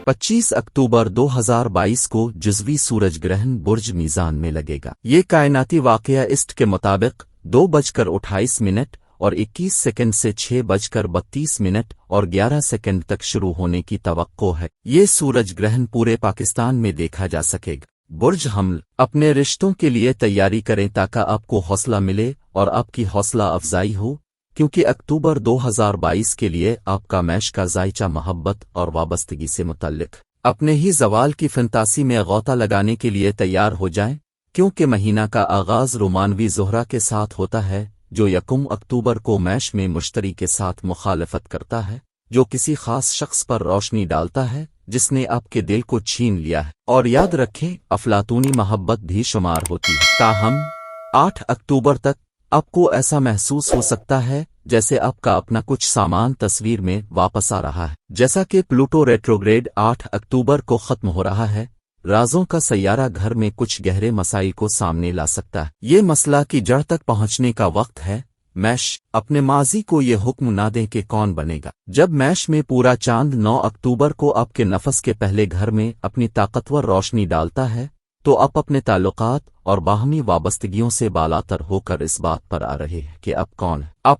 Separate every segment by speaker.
Speaker 1: 25 अक्टूबर 2022 को जुज़वी सूरज ग्रहण बुर्ज मीज़ान में लगेगा। ये कायनाती वाक़या ईस्ट के मुताबिक 2:28 और 21 सेकंड से 6:32 और 11 सेकंड तक शुरू होने की तवक्को है। ये सूरज ग्रहण पूरे पाकिस्तान में देखा जा सकेगा। बुर्ज हमल, अपने रिश्तों के लिए तैयारी करें ताकि आपको हौसला मिले और आपकी हौसला अफजाई हो, क्योंकि अक्टूबर 2022 के लिए आपका मैश का जायचा मोहब्बत और वाबस्तगी से मुतल्लिक। अपने ही ज़वाल की फंतासी में गौता लगाने के लिए तैयार हो जाएं, क्योंकि महीना का आगाज़ रोमानवी ज़ोहरा के साथ होता है, जो 1 अक्टूबर को मैश में मुश्तरी के साथ मुखालफत करता है, जो किसी खास शख्स पर रोशनी डालता है जिसने आपके दिल को छीन लिया है। और याद रखें, अफलातूनी मोहब्बत भी शुमार होती है। ताहम 8 अक्टूबर तक आपको ऐसा महसूस हो सकता है जैसे आपका अपना कुछ सामान तस्वीर में वापस आ रहा है। जैसा कि प्लूटो रेट्रोग्रेड 8 अक्टूबर को खत्म हो रहा है, राजों का सैयारा घर में कुछ गहरे मसाइल को सामने ला सकता है। ये मसला की जड़ तक पहुंचने का वक्त है। मैश, अपने माजी को ये हुक्म ना दें कि कौन बनेगा। जब मैश में पूरा चांद 9 अक्टूबर को आपके नफस के पहले घर में अपनी ताकतवर रोशनी डालता है, तो आप अपने ताल्लुकात और बाहमी वाबस्तगियों से बालातर होकर इस बात पर आ रहे हैं कि आप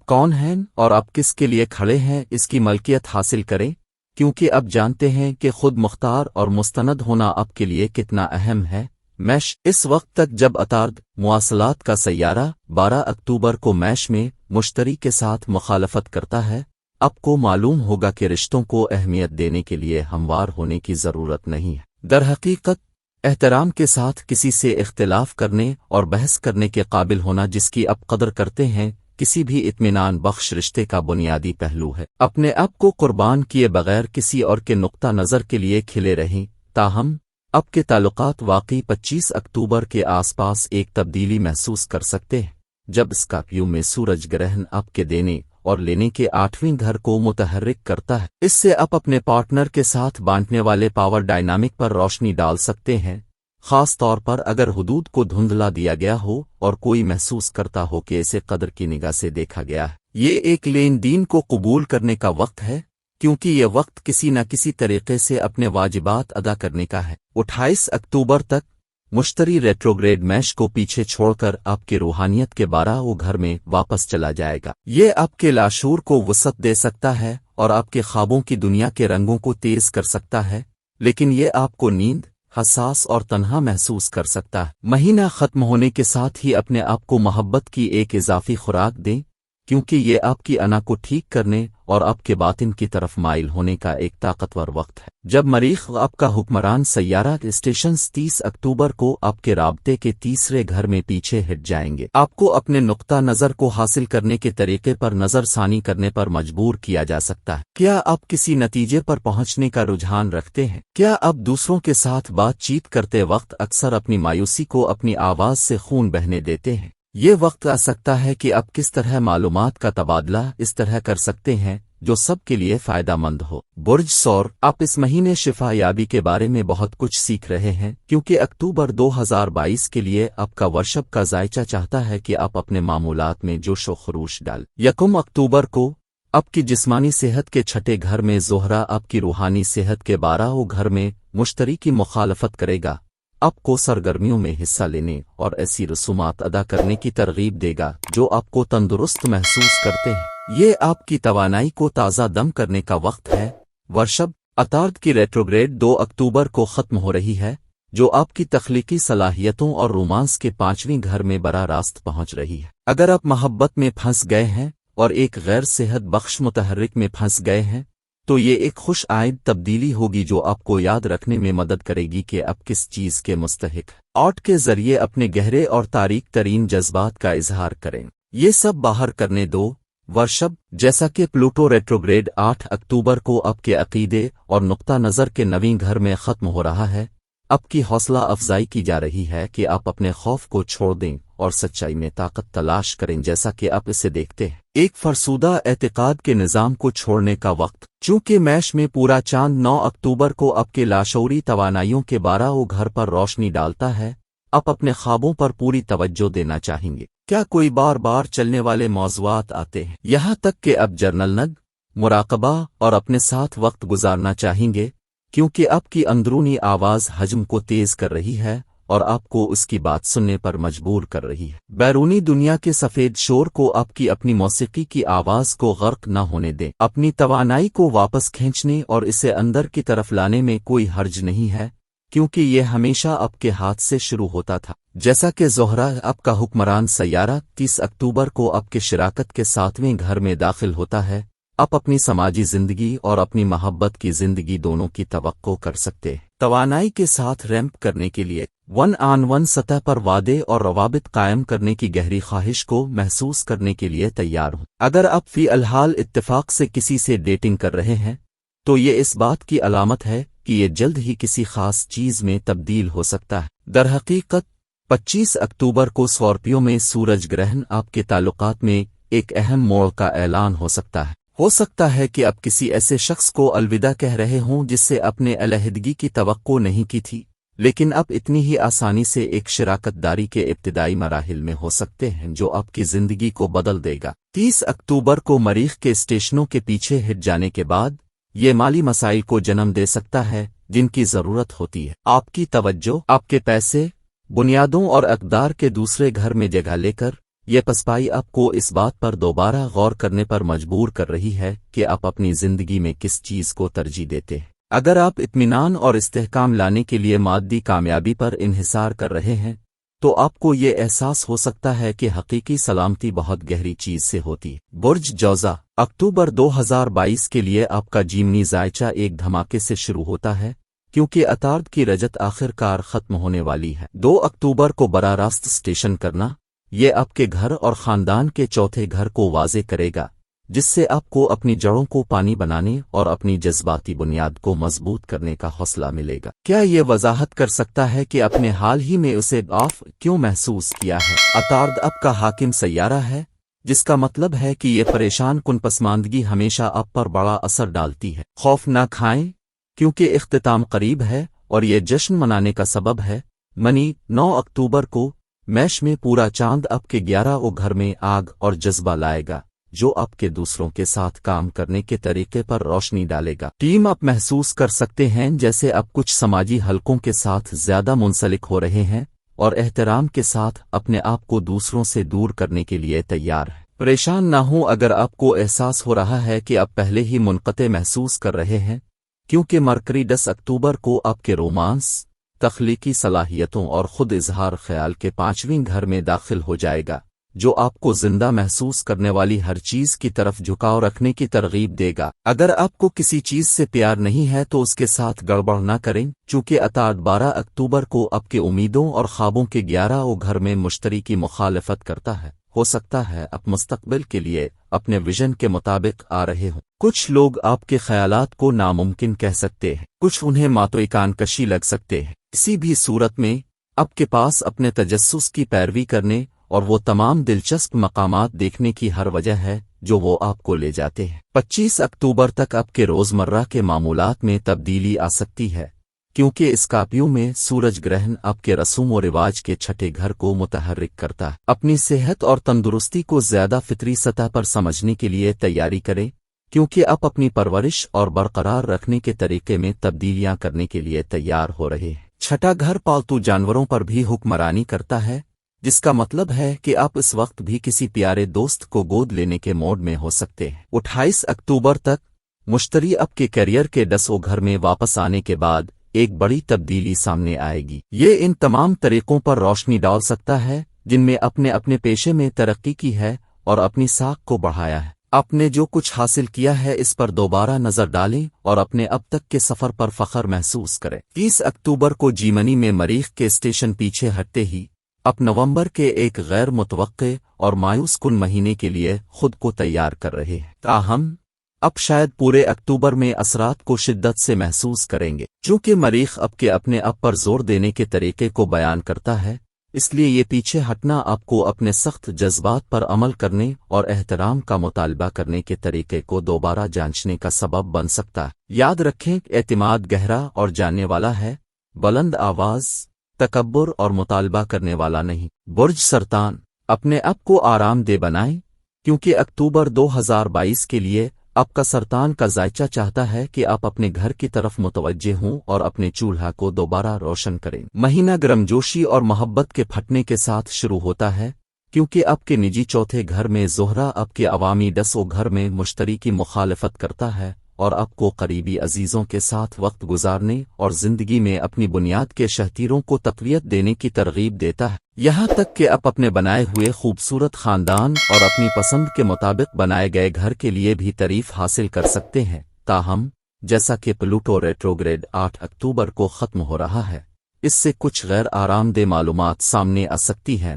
Speaker 1: कौन हैं और आप किसके लिए खड़े हैं, इसकी मलकियत हासिल करें, क्योंकि अब जानते हैं कि खुद मुख्तार और मुस्तनद होना आपके लिए कितना अहम है। मैश, इस वक्त तक जब अतार्द मुआसलात का सैयारा 12 अक्टूबर को मैश में मुश्तरी के साथ मुखालफत करता है, आपको मालूम होगा कि रिश्तों को अहमियत देने के लिए हमवार होने की ज़रूरत नहीं है। दरहकीकत, एहतराम के साथ किसी से इख्तिलाफ करने और बहस करने के काबिल होना, जिसकी आप कदर करते हैं, किसी भी इत्मीनान बख्श रिश्ते का बुनियादी पहलू है। अपने आप को कुर्बान किए बगैर किसी और के नुक्ता नज़र के लिए खिले रहें। ताहम आपके ताल्लुकात वाकई 25 अक्टूबर के आसपास एक तब्दीली महसूस कर सकते हैं, जब स्कॉर्पियो में सूरज ग्रहण आपके देने और लेने के 8वें घर को मुतहर्रिक करता है। इससे आप अपने पार्टनर के साथ बांटने वाले पावर डायनामिक पर रोशनी डाल सकते हैं, खास तौर पर अगर हुदूद को धुंधला दिया गया हो और कोई महसूस करता हो कि इसे कदर की निगाह से देखा गया है। ये एक लेन देन को कबूल करने का वक्त है, क्योंकि ये वक्त किसी न किसी तरीके से अपने वाजिबात अदा करने का है। 28 अक्टूबर तक मुश्तरी रेट्रोग्रेड मैश को पीछे छोड़कर आपके रूहानियत के 12वें घर में वापस चला जाएगा। ये आपके लाशूर को वसत दे सकता है और आपके ख्वाबों की दुनिया के रंगों को तेज कर सकता है, लेकिन ये आपको नींद, हसास और तन्हा महसूस कर सकता है। महीना खत्म होने के साथ ही अपने आप को मोहब्बत की एक इजाफी खुराक दें, क्योंकि ये आपकी अना को ठीक करने और आपके बातिन की तरफ माइल होने का एक ताकतवर वक्त है। जब मरीख आपका हुक्मरान सैयारा स्टेशन 30 अक्टूबर को आपके राब्ते के 3रे घर में पीछे हट जाएंगे, आपको अपने नुक्ता नज़र को हासिल करने के तरीके पर नज़रसानी करने पर मजबूर किया जा सकता है। क्या आप किसी नतीजे पर पहुंचने का रुझान रखते हैं? क्या आप दूसरों के साथ बातचीत करते वक्त अक्सर अपनी मायूसी को अपनी आवाज़ से खून बहने देते हैं? ये वक्त आ सकता है कि आप किस तरह मालूमात का तबादला इस तरह कर सकते हैं जो सबके लिए फ़ायदामंद हो। बुर्ज सौर, आप इस महीने शिफा याबी के बारे में बहुत कुछ सीख रहे हैं, क्योंकि अक्टूबर 2022 के लिए आपका वर्षब का जायचा चाहता है कि आप अपने मामूलात में जोश व खरूश डाल। 1 अक्टूबर को आपकी जिस्मानी सेहत के 6ठे घर में ज़ोहरा आपकी रूहानी सेहत के 12वें घर में मुश्तरी की मुखालफत करेगा, आपको सरगर्मियों में हिस्सा लेने और ऐसी रसूमात अदा करने की तरगीब देगा जो आपको तंदुरुस्त महसूस करते हैं। ये आपकी तवानाई को ताज़ा दम करने का वक्त है। वर्षब, अतार्द की रेट्रोग्रेड 2 अक्टूबर को खत्म हो रही है, जो आपकी तख्लीकी सलाहियतों और रोमांस के 5वें घर में बराह रास्त पहुंच रही है। अगर आप मोहब्बत में फंस गए हैं और एक गैर सेहत बख्श मुतहर्रिक में फंस गए हैं, तो ये एक खुश आइद तब्दीली होगी जो आपको याद रखने में मदद करेगी कि आप किस चीज़ के मुस्तहिक हैं। आर्ट के जरिए अपने गहरे और तारीक तरीन जज्बात का इजहार करें। ये सब बाहर करने दो। वर्षब, जैसा कि प्लूटो रेट्रोग्रेड 8 अक्टूबर को आपके अकीदे और नुक्ता नज़र के 9वें घर में ख़त्म हो रहा है, आपकी हौसला अफजाई की जा रही है कि आप अपने खौफ को छोड़ दें और सच्चाई में ताकत तलाश करें जैसा कि आप इसे देखते हैं। एक फरसूदा एतिकाद के निज़ाम को छोड़ने का वक्त। चूंकि मैश में पूरा चांद 9 अक्टूबर को आपके लाशऊरी तवानाइयों के 12वें घर पर रोशनी डालता है, आप अपने ख्वाबों पर पूरी तवज्जो देना चाहेंगे। क्या कोई बार बार चलने वाले मौज़ूआत आते हैं? यहाँ तक कि अब जर्नल नग, मुराकबा और अपने साथ वक्त गुजारना चाहेंगे, क्योंकि आपकी अंदरूनी आवाज हजम को तेज कर रही है और आपको उसकी बात सुनने पर मजबूर कर रही है। बैरूनी दुनिया के सफेद शोर को आपकी अपनी मौसीकी की आवाज को गर्क न होने दें। अपनी तवानाई को वापस खींचने और इसे अंदर की तरफ लाने में कोई हर्ज नहीं है, क्योंकि ये हमेशा आपके हाथ से शुरू होता था। जैसा कि ज़ोहरा आपका हुक्मरान सैयारा 30 अक्टूबर को आपके शिराकत के 7वें घर में दाखिल होता है, आप अपनी समाजी जिंदगी और अपनी मोहब्बत की जिंदगी दोनों की तवक्को कर सकते हैं। तवानाई के साथ रैंप करने के लिए 1-on-1 सतह पर वादे और रवाबित कायम करने की गहरी ख्वाहिश को महसूस करने के लिए तैयार हों। अगर आप फी अलहाल इत्तेफाक से किसी से डेटिंग कर रहे हैं, तो ये इस बात की अलामत है कि ये जल्द ही किसी खास चीज में तब्दील हो सकता है। दरहकीकत 25 अक्टूबर को स्कॉर्पियो में सूरज ग्रहण आपके ताल्लुकात में एक अहम मोड़ का ऐलान हो सकता है। हो सकता है कि आप किसी ऐसे शख्स को अलविदा कह रहे हों जिससे अपने अलहदगी की तवक्को नहीं की थी, लेकिन अब इतनी ही आसानी से एक शराकतदारी के इब्तिदाई मराहिल में हो सकते हैं जो आपकी जिंदगी को बदल देगा। 30 अक्टूबर को मरीख के स्टेशनों के पीछे हिट जाने के बाद ये माली मसाइल को जन्म दे सकता है जिनकी जरूरत होती है। आपकी तवज्जो आपके पैसे, बुनियादों और अक़दार के दूसरे घर में जगह लेकर ये पसपाई आपको इस बात पर दोबारा गौर करने पर मजबूर कर रही है कि आप अपनी जिंदगी में किस चीज को तरजीह देते हैं। अगर आप इत्मीनान और इस्तेहकाम लाने के लिए मादी कामयाबी पर इन्हिसार कर रहे हैं, तो आपको ये एहसास हो सकता है कि हकीकी सलामती बहुत गहरी चीज से होती है। बुर्ज जौज़ा अक्टूबर 2022 के लिए आपका जीवनी जायचा एक धमाके से शुरू होता है, क्योंकि अतार्द की रजत आखिरकार खत्म होने वाली है। 2 अक्टूबर को बराह रास्त स्टेशन करना ये आपके घर और खानदान के चौथे घर को वाजे करेगा, जिससे आपको अपनी जड़ों को पानी बनाने और अपनी जज्बाती बुनियाद को मजबूत करने का हौसला मिलेगा। क्या ये वजाहत कर सकता है कि आपने हाल ही में उसे आफ क्यों महसूस किया है? अतार्द आपका हाकिम सैयारा है, जिसका मतलब है कि ये परेशान कुन पसमानदगी हमेशा आप पर बड़ा असर डालती है। खौफ न खाएं, क्योंकि इख्तिताम करीब है और ये जश्न मनाने का सबब है। मनी 9 अक्टूबर को मैश में पूरा चांद आपके 11 घर में आग और जज्बा लाएगा, जो आपके दूसरों के साथ काम करने के तरीके पर रोशनी डालेगा। टीम आप महसूस कर सकते हैं जैसे आप कुछ समाजी हलकों के साथ ज्यादा मुंसलिक हो रहे हैं और एहतराम के साथ अपने आप को दूसरों से दूर करने के लिए तैयार हैं। परेशान ना हो अगर आपको एहसास हो रहा है कि आप पहले ही मुनक़ते महसूस कर रहे हैं, क्योंकि मरकरी 10 अक्टूबर को आपके रोमांस, तख्लीकी सलाहियतों और खुद इजहार ख्याल के 5वें घर में दाखिल हो जाएगा, जो आपको जिंदा महसूस करने वाली हर चीज की तरफ झुकाव रखने की तरगीब देगा। अगर आपको किसी चीज से प्यार नहीं है तो उसके साथ गड़बड़ न करें, चूंकि अतार्द 12 अक्टूबर को आपके उम्मीदों और ख्वाबों के 11 घर में मुश्तरी की मुखालफत करता है। हो सकता है आप मुस्तकबिल के लिए अपने विजन के मुताबिक आ रहे हों। कुछ लोग आपके ख्यालात को नामुमकिन कह सकते हैं, कुछ उन्हें मातोई कानकशी लग सकते हैं। किसी भी सूरत में आपके पास अपने तजस्सुस की पैरवी करने और वो तमाम दिलचस्प मकामात देखने की हर वजह है जो वो आपको ले जाते हैं। 25 अक्टूबर तक आपके रोजमर्रा के मामूलात में तब्दीली आ सकती है, क्योंकि स्कॉर्पियो में सूरज ग्रहण आपके रसूम व रिवाज के छठे घर को मुतहर्रिक करता है। अपनी सेहत और तंदुरुस्ती को ज्यादा फितरी सतह पर समझने के लिए तैयारी करें, क्योंकि आप अपनी परवरिश और बरकरार रखने के तरीके में तब्दीलियां करने के लिए तैयार हो रहे हैं। छठा घर पालतू जानवरों पर भी हुक्मरानी करता है, जिसका मतलब है कि आप इस वक्त भी किसी प्यारे दोस्त को गोद लेने के मोड में हो सकते हैं। 28 अक्टूबर तक मुश्तरी आपके करियर के 10 घर में वापस आने के बाद एक बड़ी तब्दीली सामने आएगी। ये इन तमाम तरीकों पर रोशनी डाल सकता है जिनमें अपने अपने पेशे में तरक्की की है और अपनी साख को बढ़ाया है। आपने जो कुछ हासिल किया है इस पर दोबारा नजर डालें और अपने अब तक के सफर पर फख्र महसूस करें। 30 अक्टूबर को जीमनी में मरीख के स्टेशन पीछे हटते ही आप नवंबर के एक गैर मुतवक्के और मायूस कुन महीने के लिए खुद को तैयार कर रहे हैं। ताहम अब शायद पूरे अक्टूबर में असरात को शिद्दत से महसूस करेंगे। चूंकि मरीख आपके अपने आप पर जोर देने के तरीके को बयान करता है, इसलिए ये पीछे हटना आपको अपने सख्त जज्बात पर अमल करने और एहतराम का मुतालबा करने के तरीके को दोबारा जांचने का सबब बन सकता है। याद रखें, एतिमाद गहरा और जानने वाला है, बुलंद आवाज, तकब्बुर और मुतालबा करने वाला नहीं। बुर्ज सरतान अपने आप को आरामदेह बनाएं, क्योंकि अक्टूबर 2022 के लिए آپ کا سرطان کا ذائچہ چاہتا ہے کہ آپ اپنے گھر کی طرف متوجہ ہوں اور اپنے چولہا کو دوبارہ روشن کریں۔ مہینہ گرمجوشی اور محبت کے پھٹنے کے ساتھ شروع ہوتا ہے، کیونکہ آپ کے نجی چوتھے گھر میں زہرہ آپ کے عوامی ڈسو گھر میں مشتری کی مخالفت کرتا ہے اور آپ کو قریبی عزیزوں کے ساتھ وقت گزارنے اور زندگی میں اپنی بنیاد کے شہتیروں کو تقویت دینے کی ترغیب دیتا ہے، یہاں تک کہ آپ اپنے بنائے ہوئے خوبصورت خاندان اور اپنی پسند کے مطابق بنائے گئے گھر کے لیے بھی تعریف حاصل کر سکتے ہیں۔ تاہم جیسا کہ پلوٹو ریٹروگریڈ 8 اکتوبر کو ختم ہو رہا ہے، اس سے کچھ غیر آرام دہ معلومات سامنے آ سکتی ہیں،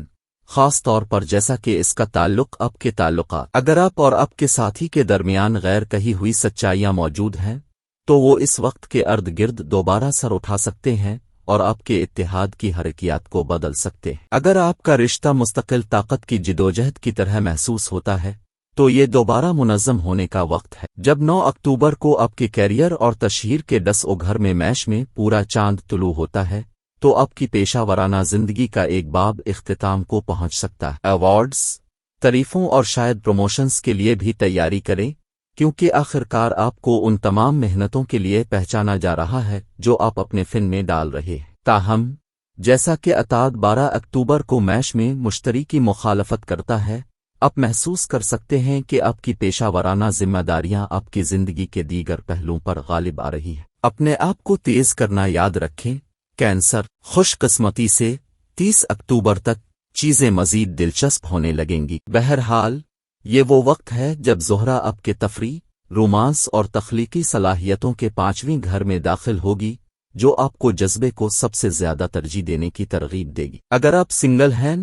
Speaker 1: خاص طور پر جیسا کہ اس کا تعلق آپ کے تعلقات۔ اگر آپ اور آپ کے ساتھی کے درمیان غیر کہی ہوئی سچائیاں موجود ہیں تو وہ اس وقت کے ارد گرد دوبارہ سر اٹھا سکتے ہیں اور آپ کے اتحاد کی حرکیات کو بدل سکتے ہیں۔ اگر آپ کا رشتہ مستقل طاقت کی جدوجہد کی طرح محسوس ہوتا ہے تو یہ دوبارہ منظم ہونے کا وقت ہے۔ جب 9 اکتوبر کو آپ کے کیریئر اور تشہیر کے ڈس او گھر میں میش میں پورا چاند طلوع ہوتا ہے تو آپ کی پیشہ ورانہ زندگی کا ایک باب اختتام کو پہنچ سکتا ہے۔ ایوارڈز، تعریفوں اور شاید پروموشنز کے لیے بھی تیاری کریں، کیونکہ آخرکار آپ کو ان تمام محنتوں کے لیے پہچانا جا رہا ہے جو آپ اپنے فن میں ڈال رہے ہیں۔ تاہم جیسا کہ عطارد 12 اکتوبر کو میش میں مشتری کی مخالفت کرتا ہے، آپ محسوس کر سکتے ہیں کہ آپ کی پیشہ ورانہ ذمہ داریاں آپ کی زندگی کے دیگر پہلوؤں پر غالب آ رہی ہیں۔ اپنے آپ کو تیز کرنا یاد رکھیں۔ کینسر، خوش قسمتی سے 30 اکتوبر تک چیزیں مزید دلچسپ ہونے لگیں گی۔ بہرحال یہ وہ وقت ہے جب زہرہ آپ کے تفریح، رومانس اور تخلیقی صلاحیتوں کے 5ویں گھر میں داخل ہوگی، جو آپ کو جذبے کو سب سے زیادہ ترجیح دینے کی ترغیب دے گی۔ اگر آپ سنگل ہیں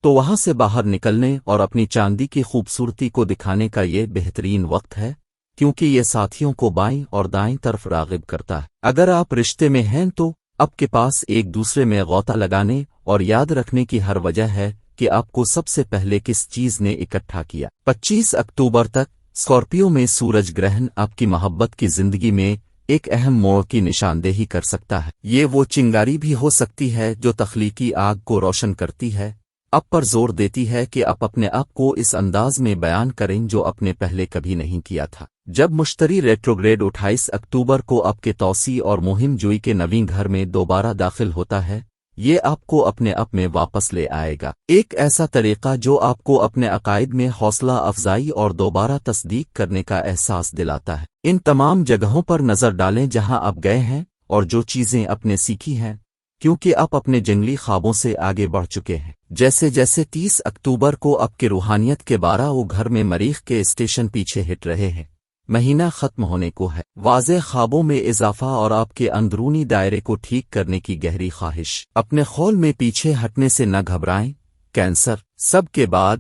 Speaker 1: تو وہاں سے باہر نکلنے اور اپنی چاندی کی خوبصورتی کو دکھانے کا یہ بہترین وقت ہے، کیونکہ یہ ساتھیوں کو بائیں اور دائیں طرف راغب کرتا ہے۔ اگر آپ رشتے میں ہیں تو آپ کے پاس ایک دوسرے میں غوطہ لگانے اور یاد رکھنے کی ہر وجہ ہے کہ آپ کو سب سے پہلے کس چیز نے اکٹھا کیا۔ 25 اکتوبر تک اسکارپیو میں سورج گرہن آپ کی محبت کی زندگی میں ایک اہم موڑ کی نشاندہی کر سکتا ہے۔ یہ وہ چنگاری بھی ہو سکتی ہے جو تخلیقی آگ کو روشن کرتی ہے، آپ پر زور دیتی ہے کہ آپ اپنے آپ کو اس انداز میں بیان کریں جو آپ نے پہلے کبھی نہیں کیا تھا۔ جب مشتری ریٹروگریڈ 28 اکتوبر کو آپ کے توسیع اور مہم جوئی کے نویں گھر میں دوبارہ داخل ہوتا ہے، یہ آپ کو اپنے آپ میں واپس لے آئے گا، ایک ایسا طریقہ جو آپ کو اپنے عقائد میں حوصلہ افزائی اور دوبارہ تصدیق کرنے کا احساس دلاتا ہے۔ ان تمام جگہوں پر نظر ڈالیں جہاں آپ گئے ہیں اور جو چیزیں آپ نے سیکھی ہیں، کیونکہ آپ اپنے جنگلی خوابوں سے آگے بڑھ چکے ہیں۔ جیسے جیسے 30 اکتوبر کو آپ کے روحانیت کے 12 گھر میں مریخ کے اسٹیشن پیچھے ہٹ رہے ہیں، مہینہ ختم ہونے کو ہے۔ واضح خوابوں میں اضافہ اور آپ کے اندرونی دائرے کو ٹھیک کرنے کی گہری خواہش۔ اپنے خول میں پیچھے ہٹنے سے نہ گھبرائیں، کینسر۔ سب کے بعد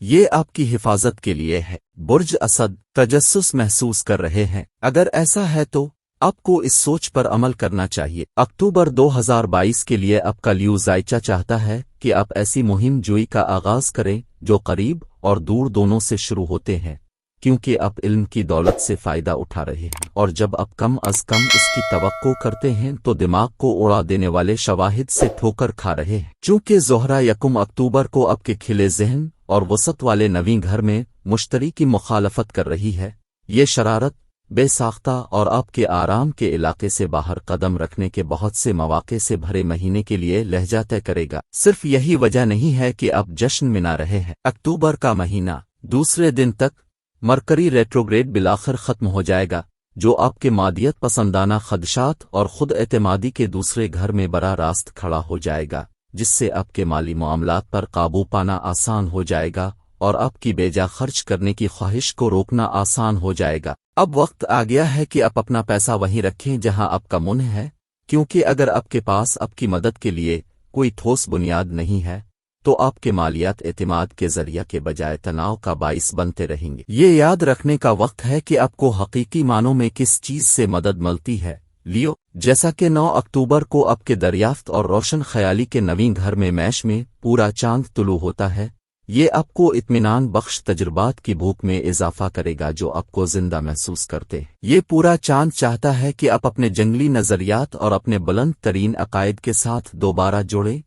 Speaker 1: یہ آپ کی حفاظت کے لیے ہے۔ برج اسد، تجسس محسوس کر رہے ہیں؟ اگر ایسا ہے تو آپ کو اس سوچ پر عمل کرنا چاہیے۔ اکتوبر 2022 کے لیے آپ کا لیو ذائچہ چاہتا ہے کہ آپ ایسی مہم جوئی کا آغاز کریں جو قریب اور دور دونوں سے شروع ہوتے ہیں، کیونکہ آپ علم کی دولت سے فائدہ اٹھا رہے ہیں، اور جب آپ کم از کم اس کی توقع کرتے ہیں تو دماغ کو اڑا دینے والے شواہد سے ٹھوکر کھا رہے ہیں۔ چونکہ زہرہ 1 اکتوبر کو آپ کے کھلے ذہن اور وسط والے نویں گھر میں مشتری کی مخالفت کر رہی ہے، یہ شرارت، بے ساختہ اور آپ کے آرام کے علاقے سے باہر قدم رکھنے کے بہت سے مواقع سے بھرے مہینے کے لیے لہجہ طے کرے گا۔ صرف یہی وجہ نہیں ہے کہ آپ جشن منا رہے ہیں۔ اکتوبر کا مہینہ دوسرے دن تک مرکری ریٹروگریڈ بالآخر ختم ہو جائے گا، جو آپ کے مادیت پسندانہ خدشات اور خود اعتمادی کے دوسرے گھر میں براہ راست کھڑا ہو جائے گا، جس سے آپ کے مالی معاملات پر قابو پانا آسان ہو جائے گا اور آپ کی بیجا خرچ کرنے کی خواہش کو روکنا آسان ہو جائے گا۔ اب وقت آ گیا ہے کہ آپ اپنا پیسہ وہیں رکھیں جہاں آپ کا من ہے، کیونکہ اگر آپ کے پاس آپ کی مدد کے لیے کوئی ٹھوس بنیاد نہیں ہے تو آپ کے مالیات اعتماد کے ذریعہ کے بجائے تناؤ کا باعث بنتے رہیں گے۔ یہ یاد رکھنے کا وقت ہے کہ آپ کو حقیقی معنوں میں کس چیز سے مدد ملتی ہے، لیو۔ جیسا کہ 9 اکتوبر کو آپ کے دریافت اور روشن خیالی کے نویں گھر میں میش میں پورا چاند طلوع ہوتا ہے، یہ آپ کو اطمینان بخش تجربات کی بھوک میں اضافہ کرے گا جو آپ کو زندہ محسوس کرتے ہیں۔ یہ پورا چاند چاہتا ہے کہ آپ اپنے جنگلی نظریات اور اپنے بلند ترین عقائد کے ساتھ دوبارہ جوڑیں،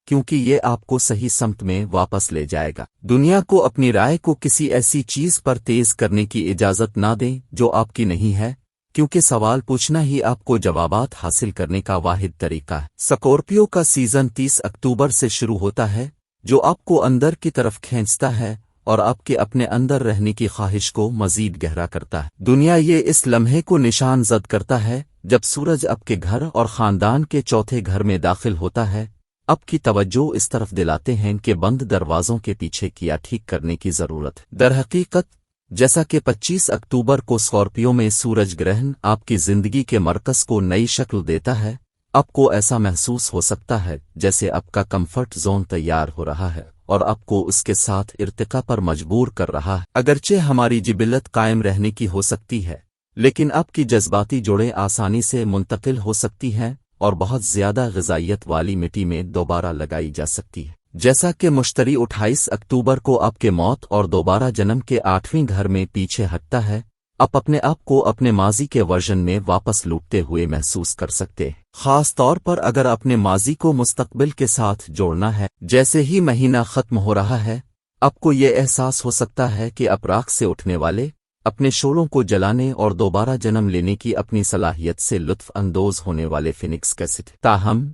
Speaker 1: کیونکہ یہ آپ کو صحیح سمت میں واپس لے جائے گا۔ دنیا کو اپنی رائے کو کسی ایسی چیز پر تیز کرنے کی اجازت نہ دیں جو آپ کی نہیں ہے، کیونکہ سوال پوچھنا ہی آپ کو جوابات حاصل کرنے کا واحد طریقہ ہے۔ سکورپیو کا سیزن 30 اکتوبر سے شروع ہوتا ہے، جو آپ کو اندر کی طرف کھینچتا ہے اور آپ کے اپنے اندر رہنے کی خواہش کو مزید گہرا کرتا ہے۔ دنیا یہ اس لمحے کو نشان زد کرتا ہے جب سورج آپ کے گھر اور خاندان کے چوتھے گھر میں داخل ہوتا ہے۔ آپ کی توجہ اس طرف دلاتے ہیں کہ بند دروازوں کے پیچھے کیا ٹھیک کرنے کی ضرورت ہے۔ در حقیقت جیسا کہ 25 اکتوبر کو اسکارپیو میں سورج گرہن آپ کی زندگی کے مرکز کو نئی شکل دیتا ہے، آپ کو ایسا محسوس ہو سکتا ہے جیسے آپ کا کمفرٹ زون تیار ہو رہا ہے اور آپ کو اس کے ساتھ ارتقاء پر مجبور کر رہا ہے۔ اگرچہ ہماری جبلت قائم رہنے کی ہو سکتی ہے، لیکن آپ کی جذباتی جوڑیں آسانی سے منتقل ہو سکتی ہیں اور بہت زیادہ غذائیت والی مٹی میں دوبارہ لگائی جا سکتی ہے۔ جیسا کہ مشتری 28 اکتوبر کو آپ کے موت اور دوبارہ جنم کے 8ویں گھر میں پیچھے ہٹتا ہے، آپ اپنے آپ کو اپنے ماضی کے ورژن میں واپس لوٹتے ہوئے محسوس کر سکتے ہیں، خاص طور پر اگر اپنے ماضی کو مستقبل کے ساتھ جوڑنا ہے۔ جیسے ہی مہینہ ختم ہو رہا ہے، آپ کو یہ احساس ہو سکتا ہے کہ آپ راکھ سے اٹھنے والے اپنے شعلوں کو جلانے اور دوبارہ جنم لینے کی اپنی صلاحیت سے لطف اندوز ہونے والے فینکس کیسے تھے۔ تاہم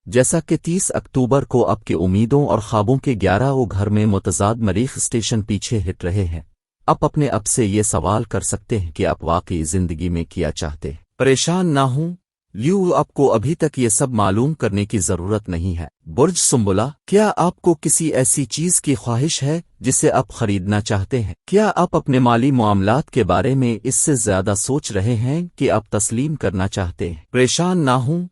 Speaker 1: جیسا کہ 30 اکتوبر کو آپ کے امیدوں اور خوابوں کے 11 گھر میں متضاد مریخ اسٹیشن پیچھے ہٹ رہے ہیں، آپ اپنے آپ سے یہ سوال کر سکتے ہیں کہ آپ واقعی زندگی میں کیا چاہتے ہیں۔ پریشان نہ ہوں، آپ کو ابھی تک یہ سب معلوم کرنے کی ضرورت نہیں ہے۔ برج سنبلا، کیا آپ کو کسی ایسی چیز کی خواہش ہے جسے آپ خریدنا چاہتے ہیں؟ کیا آپ اپنے مالی معاملات کے بارے میں اس سے زیادہ سوچ رہے ہیں کہ آپ تسلیم کرنا چاہتے ہیں؟ پریشان نہ ہوں،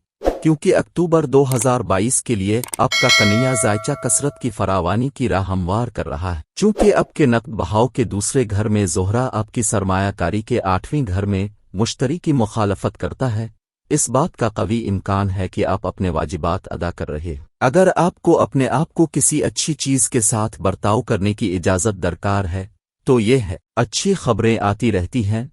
Speaker 1: کیونکہ اکتوبر 2022 کے لیے آپ کا کنیا ذائچہ کثرت کی فراوانی کی راہ ہموار کر رہا ہے۔ چونکہ آپ کے نقد بہاؤ کے دوسرے گھر میں زہرہ آپ کی سرمایہ کاری کے 8ویں گھر میں مشتری کی مخالفت کرتا ہے، اس بات کا قوی امکان ہے کہ آپ اپنے واجبات ادا کر رہے ہیں۔ اگر آپ کو اپنے آپ کو کسی اچھی چیز کے ساتھ برتاؤ کرنے کی اجازت درکار ہے تو یہ ہے۔ اچھی خبریں آتی رہتی ہیں،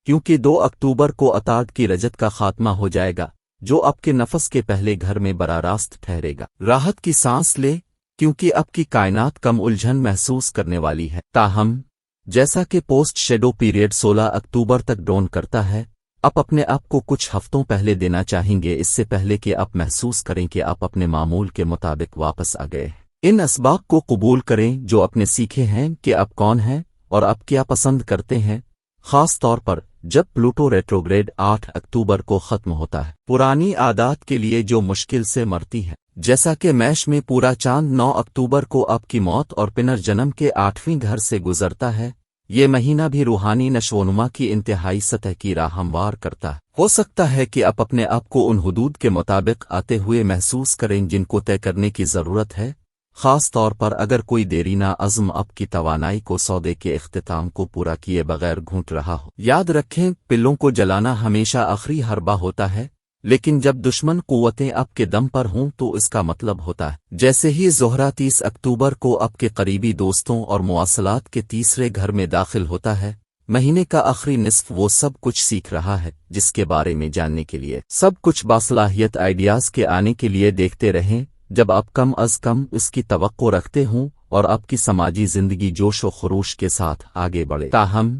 Speaker 1: کیونکہ 2 اکتوبر کو عطارد کی رجت کا خاتمہ ہو جائے گا، جو آپ کے نفس کے پہلے گھر میں براہ راست ٹھہرے گا۔ راحت کی سانس لے، کیونکہ آپ کی کائنات کم الجھن محسوس کرنے والی ہے۔ تاہم جیسا کہ پوسٹ شیڈو پیریڈ 16 اکتوبر تک ڈون کرتا ہے، آپ اپنے آپ کو کچھ ہفتوں پہلے دینا چاہیں گے، اس سے پہلے کہ آپ محسوس کریں کہ آپ اپنے معمول کے مطابق واپس آ گئے۔ ان اسباق کو قبول کریں جو آپ نے سیکھے ہیں کہ آپ کون ہیں اور آپ کیا پسند کرتے ہیں، خاص طور پر جب پلوٹو ریٹروگریڈ 8 اکتوبر کو ختم ہوتا ہے۔ پرانی عادات کے لیے جو مشکل سے مرتی ہیں، جیسا کہ میش میں پورا چاند 9 اکتوبر کو آپ کی موت اور پنرجنم کے 8ویں گھر سے گزرتا ہے، یہ مہینہ بھی روحانی نشوونما کی انتہائی سطح کی راہ ہموار کرتا ہے۔ ہو سکتا ہے کہ آپ اپنے آپ کو ان حدود کے مطابق آتے ہوئے محسوس کریں جن کو طے کرنے کی ضرورت ہے، خاص طور پر اگر کوئی دیرینہ عزم آپ کی توانائی کو سودے کے اختتام کو پورا کیے بغیر گھونٹ رہا ہو۔ یاد رکھیں، پلوں کو جلانا ہمیشہ آخری حربہ ہوتا ہے، لیکن جب دشمن قوتیں آپ کے دم پر ہوں تو اس کا مطلب ہوتا ہے۔ جیسے ہی زہرہ 30 اکتوبر کو آپ کے قریبی دوستوں اور مواصلات کے تیسرے گھر میں داخل ہوتا ہے، مہینے کا آخری نصف وہ سب کچھ سیکھ رہا ہے جس کے بارے میں جاننے کے لیے سب کچھ باصلاحیت آئیڈیاز کے آنے کے لیے دیکھتے رہیں، جب آپ کم از کم اس کی توقع رکھتے ہوں اور آپ کی سماجی زندگی جوش و خروش کے ساتھ آگے بڑھے۔ تاہم